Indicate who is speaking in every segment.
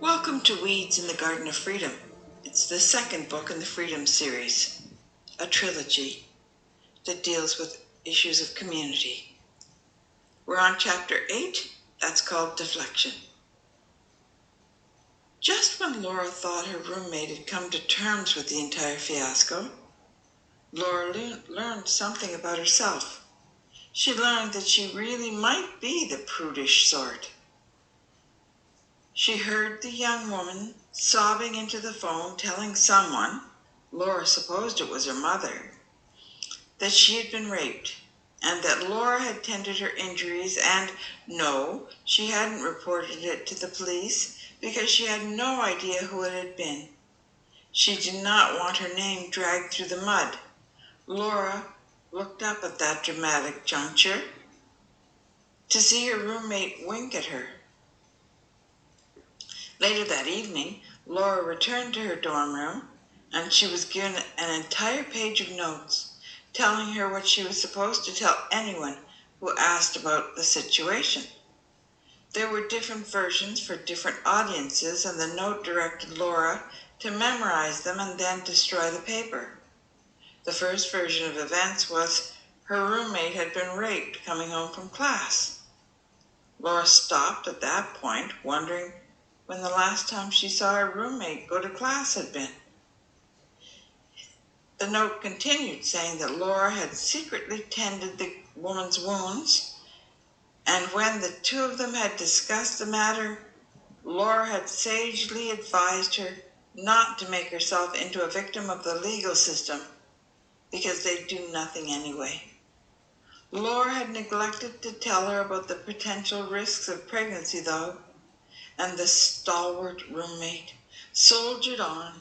Speaker 1: Welcome to Weeds in the Garden of Freedom. It's the second book in the Freedom series, a trilogy that deals with issues of community. We're on chapter 8, that's called Deflection. Just when Laura thought her roommate had come to terms with the entire fiasco, Laura learned something about herself. She learned that she really might be the prudish sort. She heard the young woman sobbing into the phone, telling someone, Laura supposed it was her mother, that she had been raped and that Laura had tended her injuries, and no, she hadn't reported it to the police because she had no idea who it had been. She did not want her name dragged through the mud. Laura looked up at that dramatic juncture to see her roommate wink at her. Later that evening, Laura returned to her dorm room, and she was given an entire page of notes telling her what she was supposed to tell anyone who asked about the situation. There were different versions for different audiences, and the note directed Laura to memorize them and then destroy the paper. The first version of events was her roommate had been raped coming home from class. Laura stopped at that point, wondering when the last time she saw her roommate go to class had been. The note continued, saying that Laura had secretly tended the woman's wounds, and when the two of them had discussed the matter, Laura had sagely advised her not to make herself into a victim of the legal system, because they'd do nothing anyway. Laura had neglected to tell her about the potential risks of pregnancy, though, and the stalwart roommate soldiered on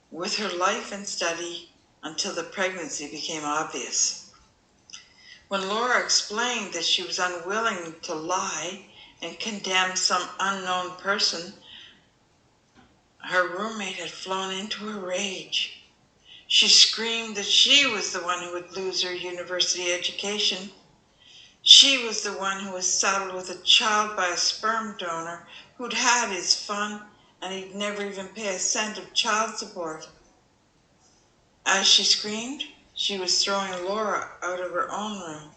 Speaker 1: with her life and study until the pregnancy became obvious. When Laura explained that she was unwilling to lie and condemn some unknown person, her roommate had flown into a rage. She screamed that she was the one who would lose her university education. She was the one who was saddled with a child by a sperm donor who'd had his fun and he'd never even pay a cent of child support. As she screamed, she was throwing Laura out of her own room.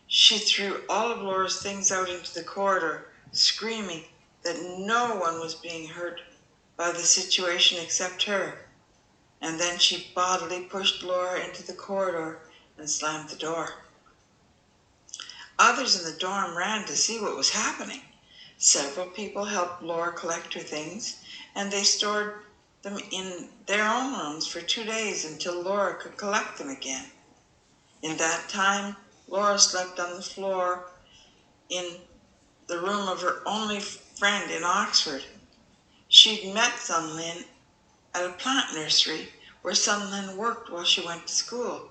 Speaker 1: She threw all of Laura's things out into the corridor, screaming that no one was being hurt by the situation except her. And then she bodily pushed Laura into the corridor and slammed the door. Others in the dorm ran to see what was happening. Several people helped Laura collect her things, and they stored them in their own rooms for 2 days until Laura could collect them again. In that time, Laura slept on the floor in the room of her only friend in Oxford. She'd met Sun Lin at a plant nursery where Sun Lin worked while she went to school.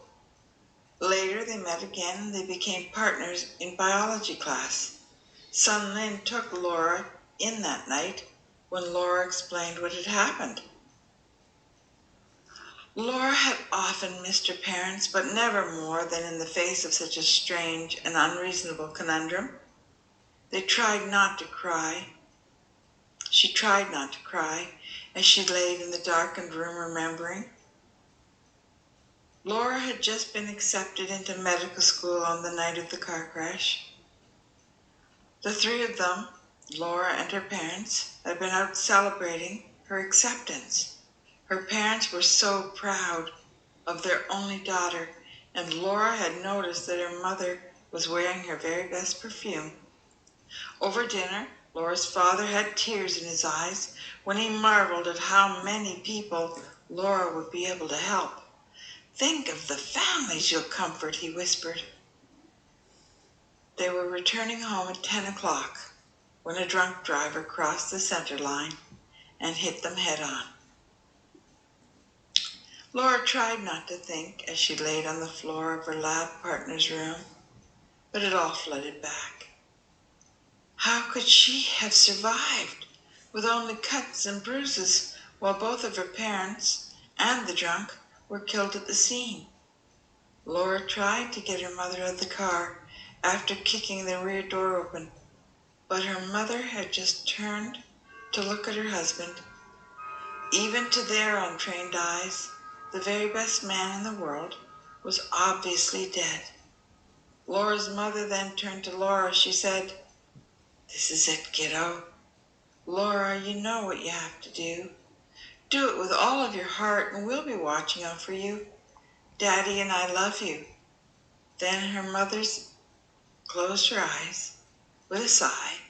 Speaker 1: Later they met again and they became partners in biology class. Sun Lin took Laura in that night when Laura explained what had happened. Laura had often missed her parents, but never more than in the face of such a strange and unreasonable conundrum. They tried not to cry. She tried not to cry as she lay in the darkened room remembering. Laura had just been accepted into medical school on the night of the car crash. The three of them, Laura and her parents, had been out celebrating her acceptance. Her parents were so proud of their only daughter, and Laura had noticed that her mother was wearing her very best perfume. Over dinner, Laura's father had tears in his eyes when he marveled at how many people Laura would be able to help. "Think of the families you'll comfort," he whispered. They were returning home at 10 o'clock when a drunk driver crossed the center line and hit them head on. Laura tried not to think as she laid on the floor of her lab partner's room, but it all flooded back. How could she have survived with only cuts and bruises while both of her parents and the drunk were killed at the scene? Laura tried to get her mother out of the car after kicking the rear door open, but her mother had just turned to look at her husband. Even to their untrained eyes, the very best man in the world was obviously dead. Laura's mother then turned to Laura. She said, "This is it, kiddo. Laura, you know what you have to do. Do it with all of your heart, and we'll be watching out for you. Daddy and I love you." Then her mother closed her eyes with a sigh,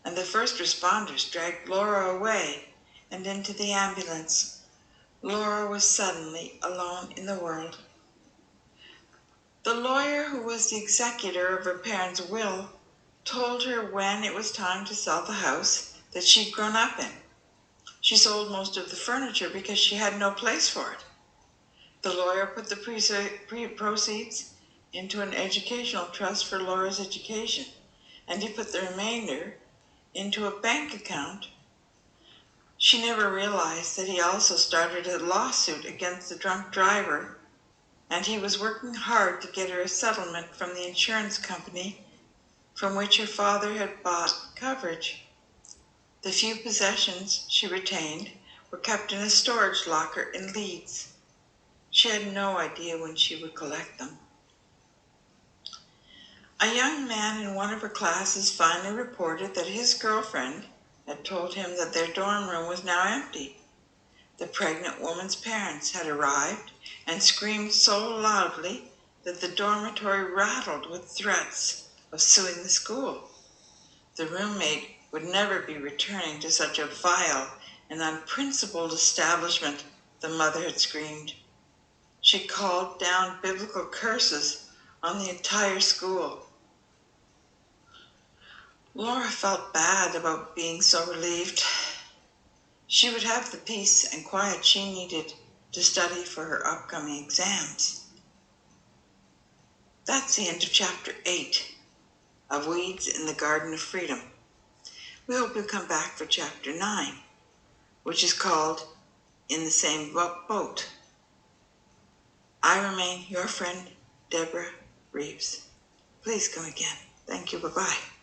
Speaker 1: and the first responders dragged Laura away and into the ambulance. Laura was suddenly alone in the world. The lawyer, who was the executor of her parents' will, told her when it was time to sell the house that she'd grown up in. She sold most of the furniture because she had no place for it. The lawyer put the proceeds into an educational trust for Laura's education, and he put the remainder into a bank account. She never realized that he also started a lawsuit against the drunk driver, and he was working hard to get her a settlement from the insurance company from which her father had bought coverage. The few possessions she retained were kept in a storage locker in Leeds. She had no idea when she would collect them. A young man in one of her classes finally reported that his girlfriend had told him that their dorm room was now empty. The pregnant woman's parents had arrived and screamed so loudly that the dormitory rattled with threats of suing the school. The roommate would never be returning to such a vile and unprincipled establishment, the mother had screamed. She called down biblical curses on the entire school. Laura felt bad about being so relieved. She would have the peace and quiet she needed to study for her upcoming exams. That's the end of chapter 8 of Weeds in the Garden of Freedom. We hope you'll come back for chapter 9, which is called In the Same Boat. I remain your friend, Deborah Reeves. Please come again. Thank you. Bye-bye.